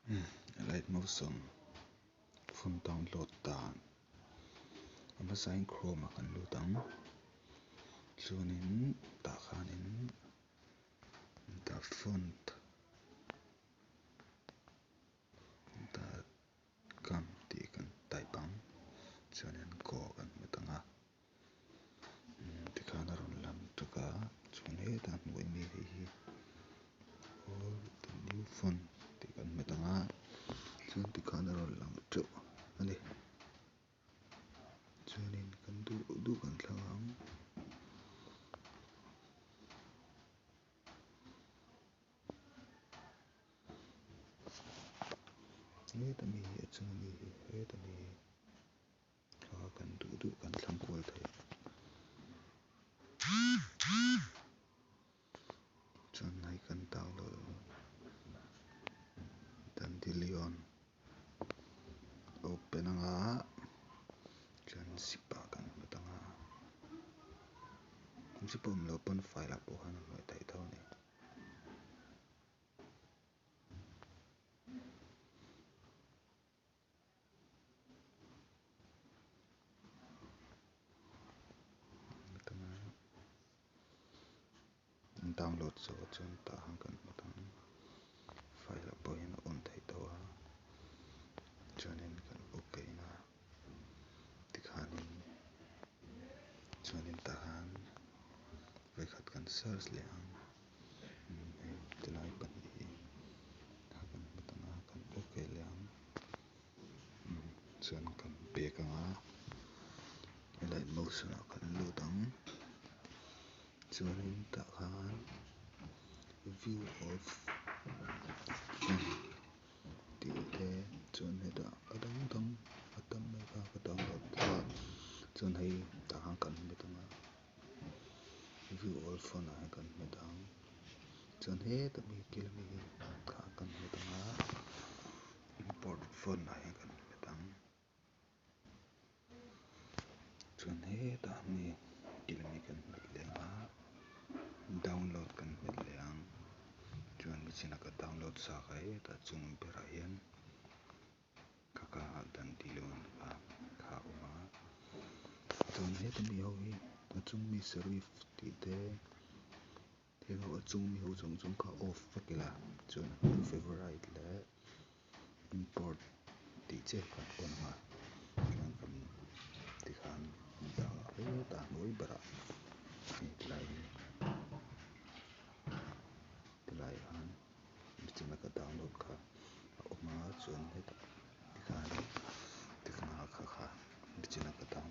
Light motion phun download tan ama sign chrome kan lu tang chuanin ta khanin the font the kam ti kan type ang chuanin ko kan metanga tikhan a rawn lang tuka chuan heta hnuai mi hi all the new font ti kan metanga chuan tikhan a rawn lang teuh ani chuanin kan du kan thlang ang heta mi hi achung mi hi heta mi hi kan du kan thlang kual thei chuan nai kan download Dandelion open anga chuan zipa kan metanga zipom lo open file a pawh han hnuai thei tho ni metanga download zo chuan ta han kan metang file a pawh hin on thei tho a chuanin kan okay na tikhanin chuanin ta han veikhat kan search le ang tilai pahnih hi tha kan metanga kan okay le ang chuan kan pek anga light motion ah kan lut ang chuanin ta khan view of tih te chuan heta a dang dang a tam mai kha ka download a chuan hei ta khan kan metanga view all font ah kan metang chuan heta mi kil mi kha kan metanga import font ah kan metang chuan heta mi kil mi kan met le anga download kan met le ang chuan mi china ka download sa kha heta chung berah hian kaka Dandelion kha awma chuan heta mi ho hi a chung mi serif tih te heng ho a chung mi ho chung chung kha off vek ila chuan favorite le import tih che kan on anga chuan kan tikhan da heta hnuai berah tilai han mi china ka download kha a awma chuan heta